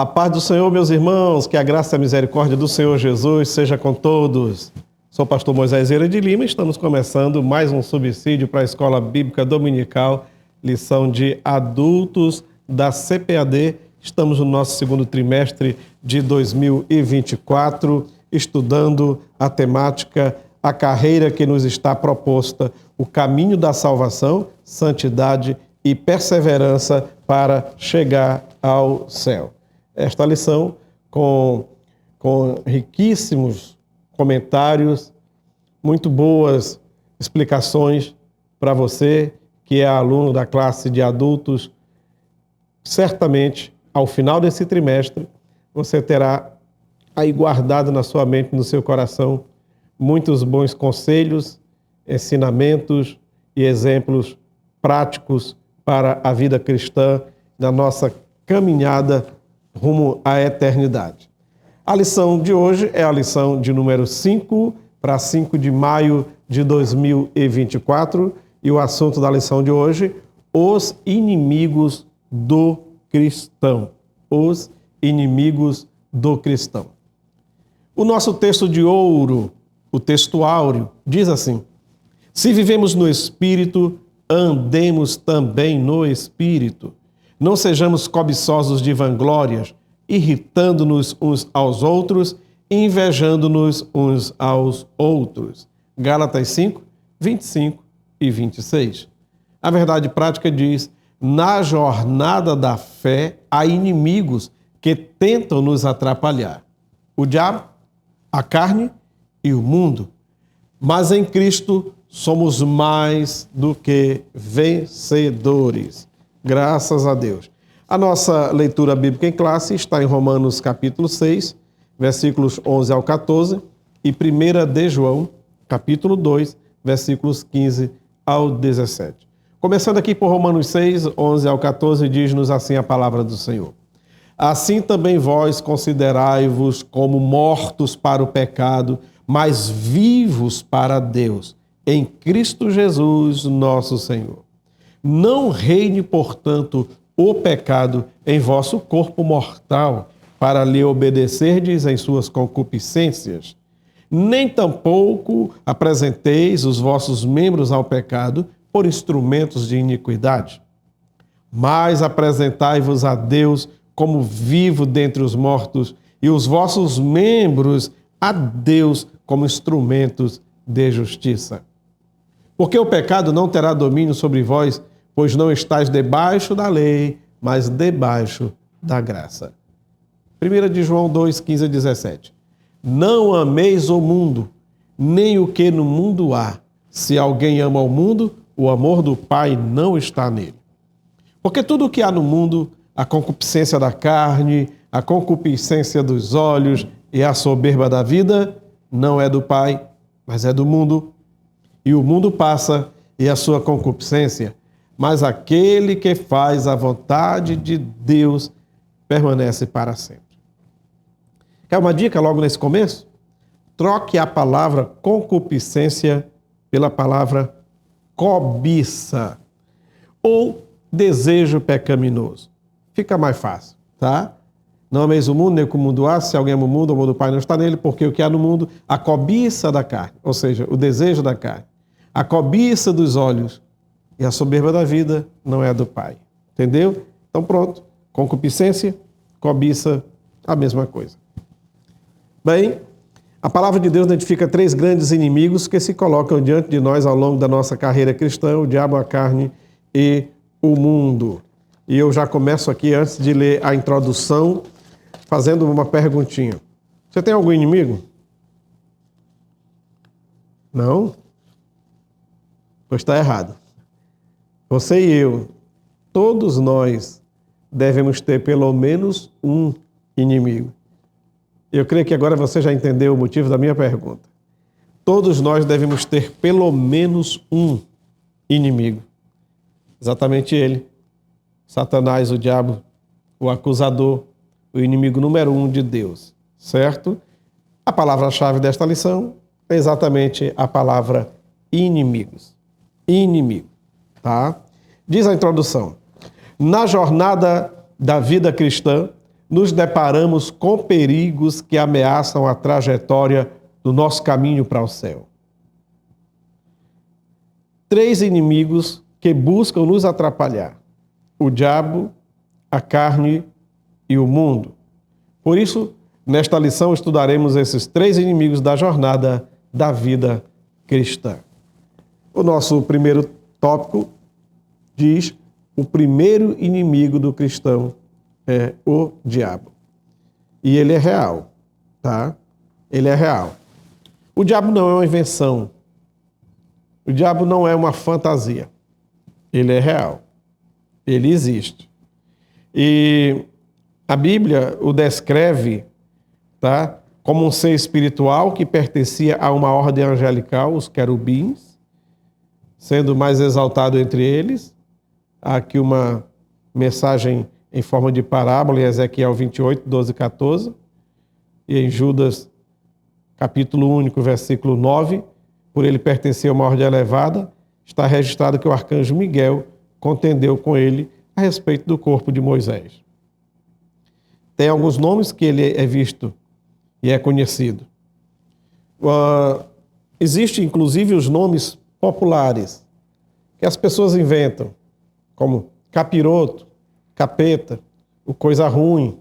A paz do Senhor, meus irmãos, que a graça e a misericórdia do Senhor Jesus seja com todos. Sou o pastor Moisés Eira de Lima e estamos começando mais um subsídio para a Escola Bíblica Dominical, lição de adultos da CPAD. Estamos no nosso segundo trimestre de 2024, estudando a temática, a carreira que nos está proposta, o caminho da salvação, santidade e perseverança para chegar ao céu. Esta lição com riquíssimos comentários, muito boas explicações para você que é aluno da classe de adultos. Certamente, ao final desse trimestre, você terá aí guardado na sua mente, no seu coração, muitos bons conselhos, ensinamentos e exemplos práticos para a vida cristã na nossa caminhada rumo à eternidade. A lição de hoje é a lição de número 5, para 5 de maio de 2024, e o assunto da lição de hoje, os inimigos do cristão. Os inimigos do cristão. O nosso texto de ouro, o texto áureo, diz assim: se vivemos no Espírito, andemos também no Espírito. Não sejamos cobiçosos de vanglórias, irritando-nos uns aos outros, invejando-nos uns aos outros. Gálatas 5, 25 e 26. A verdade prática diz: na jornada da fé há inimigos que tentam nos atrapalhar. O diabo, a carne e o mundo. Mas em Cristo somos mais do que vencedores. Graças a Deus. A nossa leitura bíblica em classe está em Romanos capítulo 6, versículos 11 ao 14, e 1 de João, capítulo 2, versículos 15 ao 17. Começando aqui por Romanos 6, 11 ao 14, diz-nos assim a palavra do Senhor. Assim também vós considerai-vos como mortos para o pecado, mas vivos para Deus, em Cristo Jesus, nosso Senhor. Não reine, portanto, o pecado em vosso corpo mortal, para lhe obedecerdes em suas concupiscências. Nem tampouco apresenteis os vossos membros ao pecado por instrumentos de iniquidade. Mas apresentai-vos a Deus como vivo dentre os mortos, e os vossos membros a Deus como instrumentos de justiça. Porque o pecado não terá domínio sobre vós, pois não estáis debaixo da lei, mas debaixo da graça. 1 de João 2, 15 a 17. Não ameis o mundo, nem o que no mundo há. Se alguém ama o mundo, o amor do Pai não está nele. Porque tudo o que há no mundo, a concupiscência da carne, a concupiscência dos olhos e a soberba da vida, não é do Pai, mas é do mundo. E o mundo passa e a sua concupiscência, mas aquele que faz a vontade de Deus permanece para sempre. Quer uma dica logo nesse começo? Troque a palavra concupiscência pela palavra cobiça ou desejo pecaminoso. Fica mais fácil, tá? Não ameis o mundo, nem o que o mundo há. Se alguém ama o mundo do Pai não está nele, porque o que há no mundo, a cobiça da carne, ou seja, o desejo da carne, a cobiça dos olhos e a soberba da vida não é do Pai. Entendeu? Então pronto. Concupiscência, cobiça, a mesma coisa. Bem, a palavra de Deus identifica 3 grandes inimigos que se colocam diante de nós ao longo da nossa carreira cristã: o diabo, a carne e o mundo. E eu já começo aqui, antes de ler a introdução, fazendo uma perguntinha. Você tem algum inimigo? Não? Pois está errado. Você e eu, todos nós, devemos ter pelo menos um inimigo. Eu creio que agora você já entendeu o motivo da minha pergunta. Todos nós devemos ter pelo menos um inimigo. Exatamente ele. Satanás, o diabo, o acusador, o inimigo número 1 de Deus. Certo? A palavra-chave desta lição é exatamente a palavra inimigos. Inimigo. Tá? Diz a introdução: na jornada da vida cristã, nos deparamos com perigos que ameaçam a trajetória do nosso caminho para o céu. 3 inimigos que buscam nos atrapalhar: o diabo, a carne e o mundo. Por isso, nesta lição estudaremos esses 3 inimigos da jornada da vida cristã. O nosso primeiro tópico diz: o primeiro inimigo do cristão é o diabo. E ele é real, tá? Ele é real. O diabo não é uma invenção. O diabo não é uma fantasia. Ele é real. Ele existe. E a Bíblia o descreve, tá, como um ser espiritual que pertencia a uma ordem angelical, os querubins, sendo mais exaltado entre eles. Há aqui uma mensagem em forma de parábola em Ezequiel 28, 12 e 14, e em Judas, capítulo único, versículo 9, por ele pertencer a uma ordem elevada, está registrado que o arcanjo Miguel contendeu com ele a respeito do corpo de Moisés. Tem alguns nomes que ele é visto e é conhecido. Existem, inclusive, os nomes populares que as pessoas inventam, como capiroto, capeta, o coisa ruim,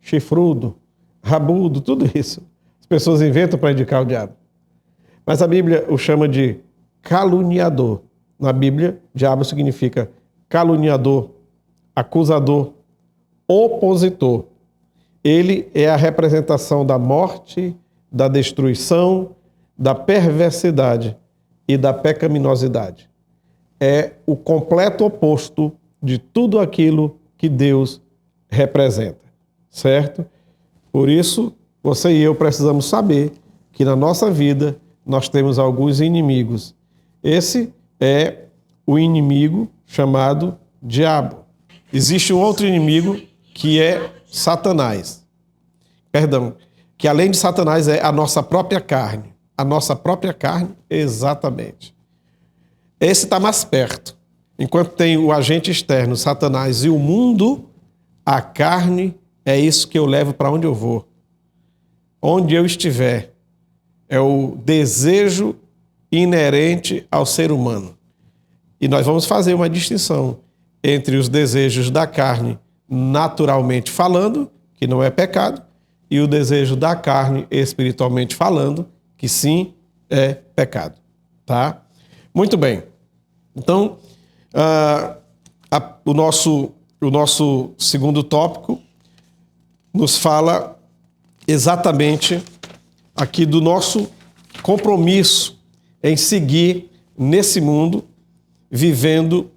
chifrudo, rabudo, tudo isso. As pessoas inventam para indicar o diabo. Mas a Bíblia o chama de caluniador. Na Bíblia, diabo significa caluniador, acusador, opositor. Ele é a representação da morte, da destruição, da perversidade e da pecaminosidade. É o completo oposto de tudo aquilo que Deus representa, certo? Por isso, você e eu precisamos saber que na nossa vida nós temos alguns inimigos. Esse é o inimigo chamado diabo. Existe um outro inimigo que é Satanás. Perdão, que além de Satanás é a nossa própria carne. A nossa própria carne, exatamente. Esse está mais perto. Enquanto tem o agente externo, Satanás, e o mundo, a carne é isso que eu levo para onde eu vou. Onde eu estiver. É o desejo inerente ao ser humano. E nós vamos fazer uma distinção entre os desejos da carne, naturalmente falando, que não é pecado, e o desejo da carne, espiritualmente falando, que sim é pecado. Tá? Muito bem. Então, o nosso segundo tópico nos fala exatamente aqui do nosso compromisso em seguir nesse mundo, vivendo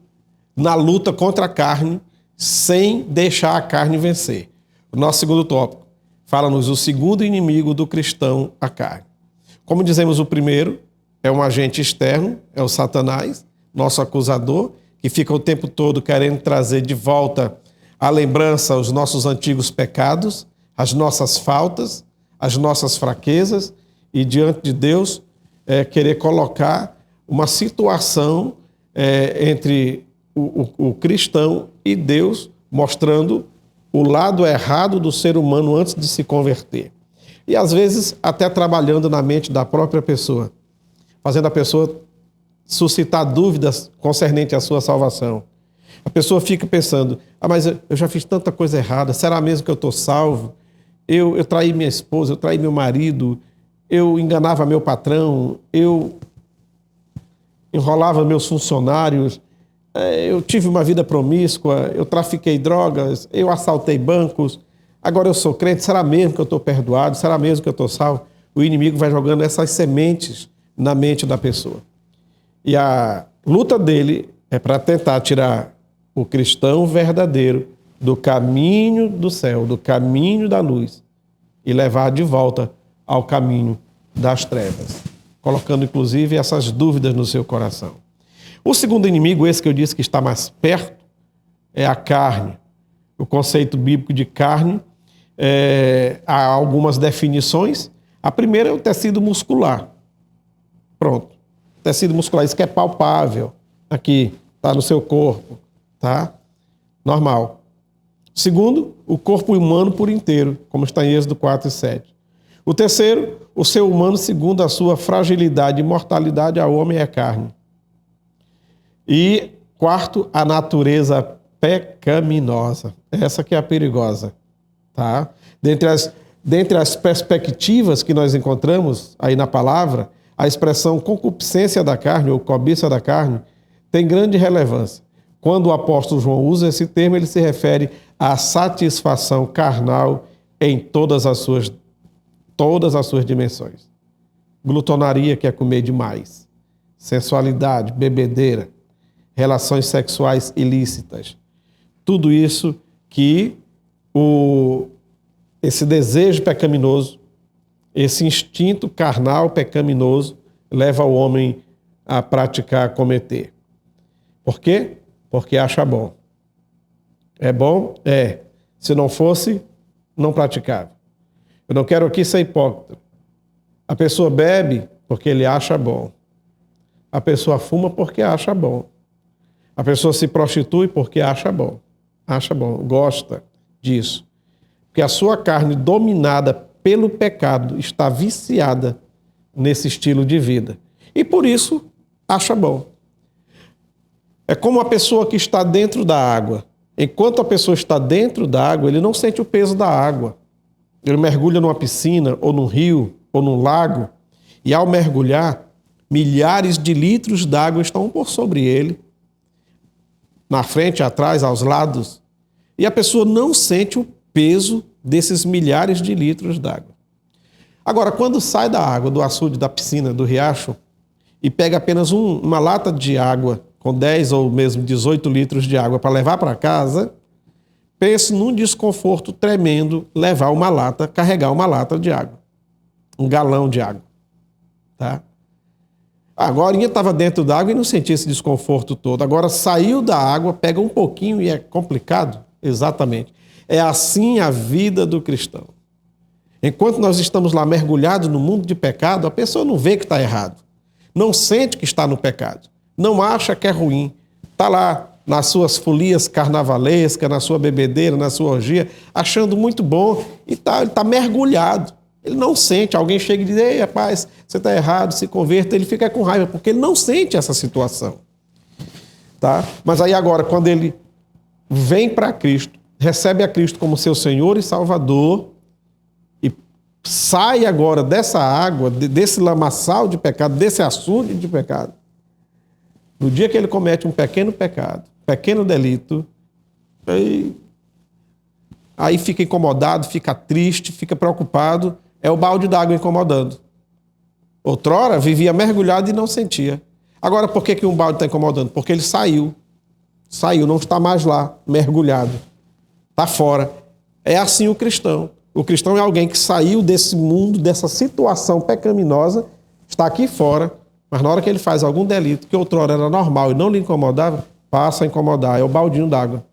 na luta contra a carne, sem deixar a carne vencer. O nosso segundo tópico fala-nos o segundo inimigo do cristão, a carne. Como dizemos, o primeiro é um agente externo, é o Satanás, nosso acusador, que fica o tempo todo querendo trazer de volta à lembrança os nossos antigos pecados, as nossas faltas, as nossas fraquezas, e diante de Deus querer colocar uma situação entre o cristão e Deus, mostrando o lado errado do ser humano antes de se converter. E às vezes até trabalhando na mente da própria pessoa, fazendo a pessoa suscitar dúvidas concernente à sua salvação. A pessoa fica pensando, mas eu já fiz tanta coisa errada, será mesmo que eu estou salvo? Eu traí minha esposa, eu traí meu marido, eu enganava meu patrão, eu enrolava meus funcionários, eu tive uma vida promíscua, eu trafiquei drogas, eu assaltei bancos, agora eu sou crente, será mesmo que eu estou perdoado? Será mesmo que eu estou salvo? O inimigo vai jogando essas sementes na mente da pessoa. E a luta dele é para tentar tirar o cristão verdadeiro do caminho do céu, do caminho da luz, e levar de volta ao caminho das trevas, colocando inclusive essas dúvidas no seu coração. O segundo inimigo, esse que eu disse que está mais perto, é a carne. O conceito bíblico de carne, há algumas definições. A primeira é o tecido muscular. Pronto. Tecido muscular, isso que é palpável. Aqui, está no seu corpo. Tá? Normal. Segundo, o corpo humano por inteiro, como está em Êxodo 4 e 7. O terceiro, o ser humano segundo a sua fragilidade e mortalidade, ao homem é carne. E quarto, a natureza pecaminosa. Essa que é a perigosa. Tá? Dentre as perspectivas que nós encontramos aí na palavra, a expressão concupiscência da carne ou cobiça da carne tem grande relevância. Quando o apóstolo João usa esse termo, ele se refere à satisfação carnal em todas as suas dimensões. Glutonaria, que é comer demais. Sensualidade, bebedeira, relações sexuais ilícitas. Tudo isso que esse desejo pecaminoso, esse instinto carnal pecaminoso leva o homem a praticar, a cometer. Por quê? Porque acha bom. É bom? É. Se não fosse, não praticava. Eu não quero aqui ser hipócrita. A pessoa bebe porque ele acha bom. A pessoa fuma porque acha bom. A pessoa se prostitui porque acha bom. Acha bom, gosta disso. Porque a sua carne dominada pelo pecado está viciada nesse estilo de vida. E por isso acha bom. É como a pessoa que está dentro da água. Enquanto a pessoa está dentro da água, ele não sente o peso da água. Ele mergulha numa piscina, ou num rio, ou num lago, e ao mergulhar, milhares de litros d'água estão por sobre ele, na frente, atrás, aos lados, e a pessoa não sente o peso desses milhares de litros d'água. Agora, quando sai da água, do açude, da piscina, do riacho, e pega apenas uma lata de água, com 10 ou mesmo 18 litros de água para levar para casa, pense num desconforto tremendo levar uma lata, carregar uma lata de água. Um galão de água. Tá? Agora estava dentro da água e não sentia esse desconforto todo. Agora saiu da água, pega um pouquinho e é complicado. Exatamente. É assim a vida do cristão. Enquanto nós estamos lá mergulhados no mundo de pecado, a pessoa não vê que está errado. Não sente que está no pecado. Não acha que é ruim. Está lá nas suas folias carnavalescas, na sua bebedeira, na sua orgia, achando muito bom e ele está mergulhado. Ele não sente. Alguém chega e diz, ei, rapaz, você está errado, se converta. Ele fica com raiva, porque ele não sente essa situação. Tá? Mas aí agora, quando ele vem para Cristo, recebe a Cristo como seu Senhor e Salvador e sai agora dessa água, desse lamaçal de pecado, desse açude de pecado, no dia que ele comete um pequeno pecado, pequeno delito, aí fica incomodado, fica triste, fica preocupado, é o balde d'água incomodando. Outrora vivia mergulhado e não sentia. Agora por que um balde está incomodando? Porque ele saiu, não está mais lá, mergulhado, está fora. É assim o cristão. O cristão é alguém que saiu desse mundo, dessa situação pecaminosa, está aqui fora, mas na hora que ele faz algum delito que outrora era normal e não lhe incomodava, passa a incomodar. É o baldinho d'água.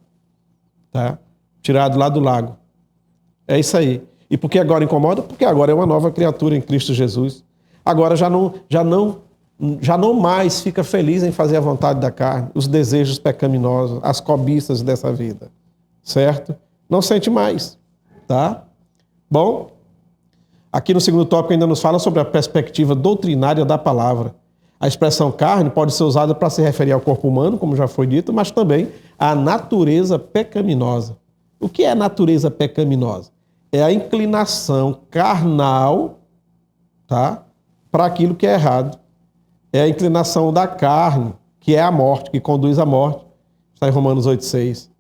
Tá? Tirado lá do lago. É isso aí. E por que agora incomoda? Porque agora é uma nova criatura em Cristo Jesus. Agora já não mais fica feliz em fazer a vontade da carne, os desejos pecaminosos, as cobiças dessa vida. Certo? Não sente mais. Tá? Bom, aqui no segundo tópico ainda nos fala sobre a perspectiva doutrinária da palavra. A expressão carne pode ser usada para se referir ao corpo humano, como já foi dito, mas também à natureza pecaminosa. O que é a natureza pecaminosa? É a inclinação carnal, tá, para aquilo que é errado. É a inclinação da carne, que é a morte, que conduz à morte. Está em Romanos 8,6.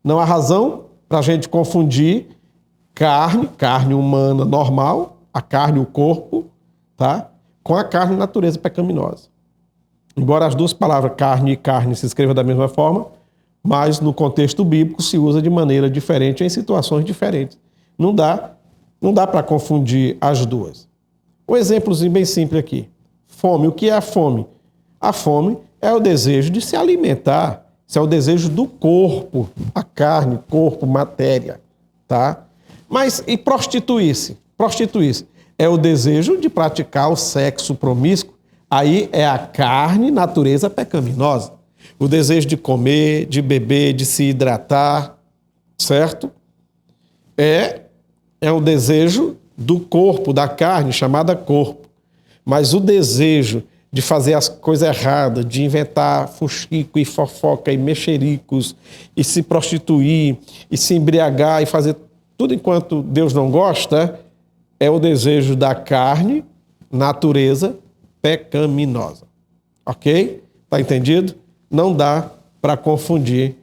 Não há razão para a gente confundir carne humana normal, a carne, o corpo, tá, com a carne natureza pecaminosa. Embora as duas palavras carne e carne se escrevam da mesma forma, mas no contexto bíblico se usa de maneira diferente em situações diferentes. Não dá para confundir as duas. Um exemplozinho bem simples aqui. Fome. O que é a fome? A fome é o desejo de se alimentar. Isso é o desejo do corpo, a carne, corpo, matéria, tá? Mas e prostituir-se? Prostituir-se é o desejo de praticar o sexo promíscuo. Aí é a carne, natureza pecaminosa. O desejo de comer, de beber, de se hidratar, certo? É o desejo do corpo, da carne, chamada corpo. Mas o desejo de fazer as coisas erradas, de inventar fuxico e fofoca e mexericos, e se prostituir, e se embriagar, e fazer tudo enquanto Deus não gosta, é o desejo da carne, natureza pecaminosa. Ok? Tá entendido? Não dá para confundir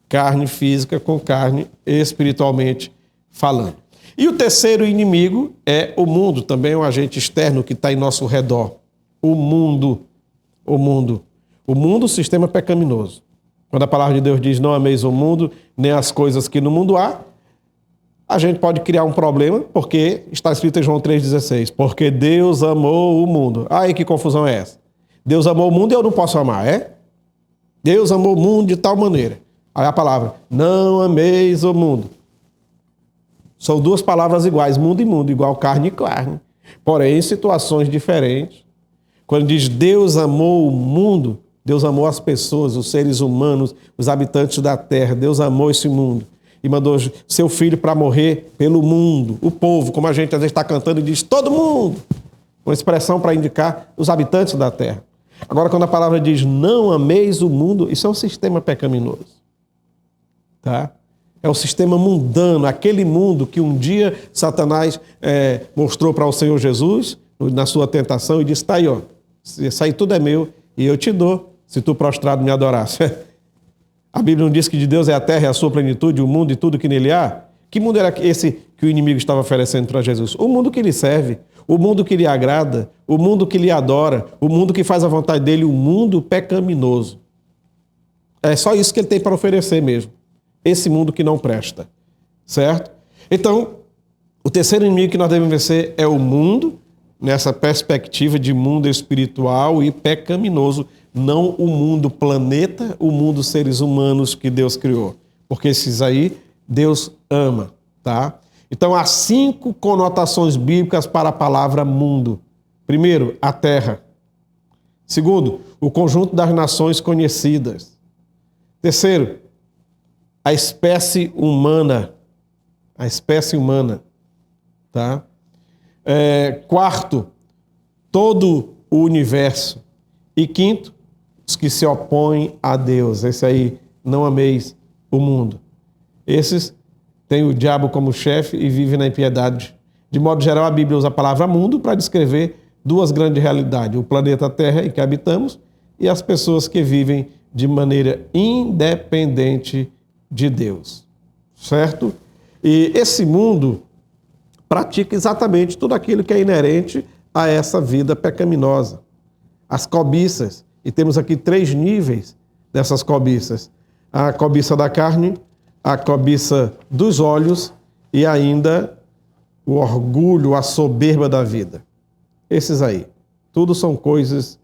carne física com carne espiritualmente falando. E o terceiro inimigo é o mundo, também é um agente externo que está em nosso redor. O mundo, o sistema pecaminoso. Quando a palavra de Deus diz não ameis o mundo, nem as coisas que no mundo há, a gente pode criar um problema, porque está escrito em João 3,16, porque Deus amou o mundo. Aí que confusão é essa? Deus amou o mundo e eu não posso amar, é? Deus amou o mundo de tal maneira. Aí a palavra, não ameis o mundo. São duas palavras iguais, mundo e mundo, igual carne e carne. Porém, em situações diferentes. Quando diz Deus amou o mundo, Deus amou as pessoas, os seres humanos, os habitantes da terra. Deus amou esse mundo. E mandou seu filho para morrer pelo mundo. O povo, como a gente às vezes está cantando e diz, todo mundo. Uma expressão para indicar os habitantes da terra. Agora, quando a palavra diz não ameis o mundo, isso é um sistema pecaminoso. Tá? É o sistema mundano, aquele mundo que um dia Satanás mostrou para o Senhor Jesus, na sua tentação, e disse, tá aí, ó, isso aí tudo é meu e eu te dou, se tu prostrado me adorasse. A Bíblia não diz que de Deus é a terra e a sua plenitude, o mundo e tudo que nele há? Que mundo era esse que o inimigo estava oferecendo para Jesus? O mundo que lhe serve, o mundo que lhe agrada, o mundo que lhe adora, o mundo que faz a vontade dele, o mundo pecaminoso. É só isso que ele tem para oferecer mesmo. Esse mundo que não presta, certo? Então, o terceiro inimigo que nós devemos vencer é o mundo, nessa perspectiva de mundo espiritual e pecaminoso, não o mundo planeta, o mundo seres humanos que Deus criou. Porque esses aí, Deus ama, tá? Então, há 5 conotações bíblicas para a palavra mundo. Primeiro, a terra. Segundo, o conjunto das nações conhecidas. Terceiro, a espécie humana. A espécie humana. Tá? Quarto, todo o universo. E quinto, os que se opõem a Deus. Esse aí, não ameis o mundo. Esses têm o diabo como chefe e vivem na impiedade. De modo geral, a Bíblia usa a palavra mundo para descrever 2 grandes realidades. O planeta Terra em que habitamos e as pessoas que vivem de maneira independente de Deus. Certo? E esse mundo pratica exatamente tudo aquilo que é inerente a essa vida pecaminosa. As cobiças. E temos aqui 3 níveis dessas cobiças. A cobiça da carne, a cobiça dos olhos e ainda o orgulho, a soberba da vida. Esses aí. Tudo são coisas,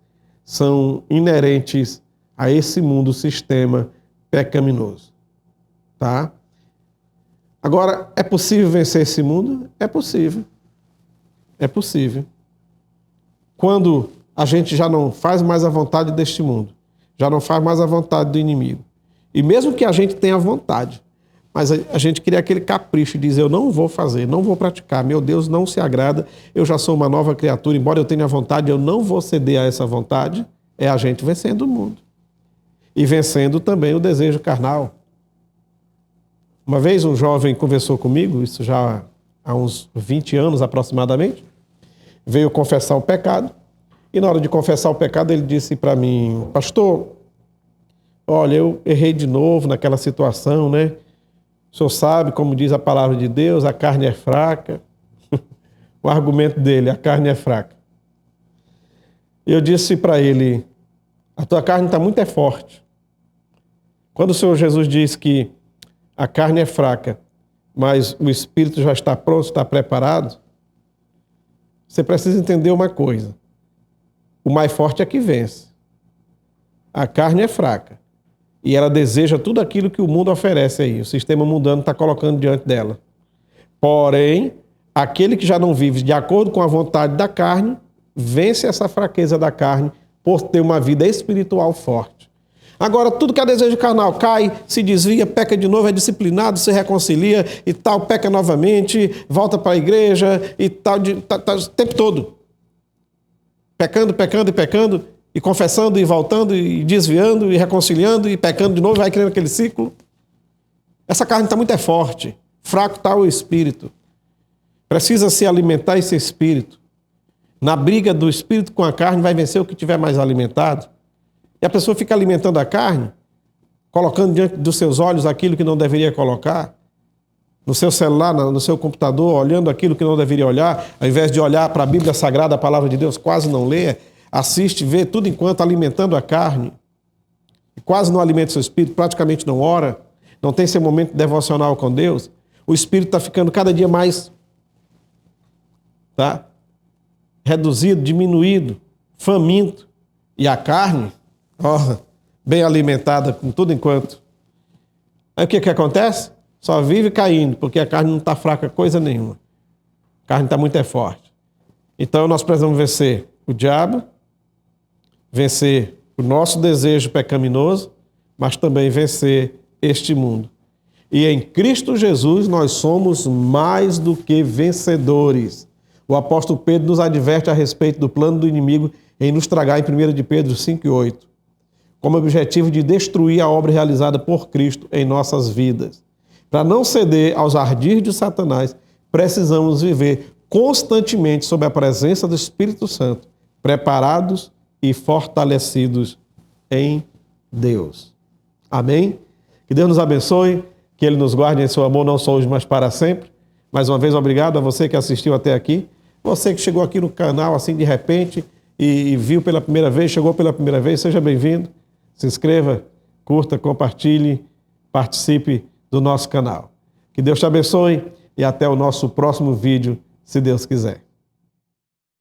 são inerentes a esse mundo, sistema pecaminoso. Tá? Agora, é possível vencer esse mundo? É possível. É possível. Quando a gente já não faz mais a vontade deste mundo, já não faz mais a vontade do inimigo. E mesmo que a gente tenha vontade, mas a gente cria aquele capricho de dizer, eu não vou fazer, não vou praticar, meu Deus não se agrada, eu já sou uma nova criatura, embora eu tenha vontade, eu não vou ceder a essa vontade, é a gente vencendo o mundo. E vencendo também o desejo carnal. Uma vez um jovem conversou comigo, isso já há uns 20 anos aproximadamente, veio confessar o pecado, e na hora de confessar o pecado ele disse para mim, pastor, olha, eu errei de novo naquela situação, né? O senhor sabe, como diz a palavra de Deus, a carne é fraca. O argumento dele, a carne é fraca. Eu disse para ele, a tua carne está muito forte. Quando o Senhor Jesus diz que a carne é fraca, mas o espírito já está pronto, está preparado, você precisa entender uma coisa. O mais forte é que vence. A carne é fraca. E ela deseja tudo aquilo que o mundo oferece aí. O sistema mundano está colocando diante dela. Porém, aquele que já não vive de acordo com a vontade da carne, vence essa fraqueza da carne por ter uma vida espiritual forte. Agora, tudo que é desejo carnal cai, se desvia, peca de novo, é disciplinado, se reconcilia e tal, peca novamente, volta para a igreja e tal, o tempo todo. Pecando, pecando e pecando, e confessando e voltando, e desviando e reconciliando e pecando de novo, vai criando aquele ciclo. Essa carne está muito forte, fraco está o espírito. Precisa se alimentar esse espírito. Na briga do espírito com a carne, vai vencer o que tiver mais alimentado. E a pessoa fica alimentando a carne, colocando diante dos seus olhos aquilo que não deveria colocar, no seu celular, no seu computador, olhando aquilo que não deveria olhar, ao invés de olhar para a Bíblia Sagrada, a palavra de Deus, quase não lê, assiste, vê tudo enquanto alimentando a carne. E quase não alimenta o seu espírito, praticamente não ora, não tem seu momento devocional com Deus. O espírito está ficando cada dia mais reduzido, diminuído, faminto. E a carne, bem alimentada com tudo enquanto. Aí o que acontece? Só vive caindo, porque a carne não está fraca coisa nenhuma. A carne está muito forte. Então nós precisamos vencer o diabo, vencer o nosso desejo pecaminoso, mas também vencer este mundo. E em Cristo Jesus nós somos mais do que vencedores. O apóstolo Pedro nos adverte a respeito do plano do inimigo em nos tragar em 1 de Pedro 5:8, como objetivo de destruir a obra realizada por Cristo em nossas vidas. Para não ceder aos ardis de Satanás, precisamos viver constantemente sob a presença do Espírito Santo, preparados e fortalecidos em Deus. Amém? Que Deus nos abençoe, que Ele nos guarde em seu amor, não só hoje, mas para sempre. Mais uma vez, obrigado a você que assistiu até aqui. Você que chegou aqui no canal assim de repente e viu pela primeira vez, chegou pela primeira vez, seja bem-vindo. Se inscreva, curta, compartilhe, participe do nosso canal. Que Deus te abençoe e até o nosso próximo vídeo, se Deus quiser.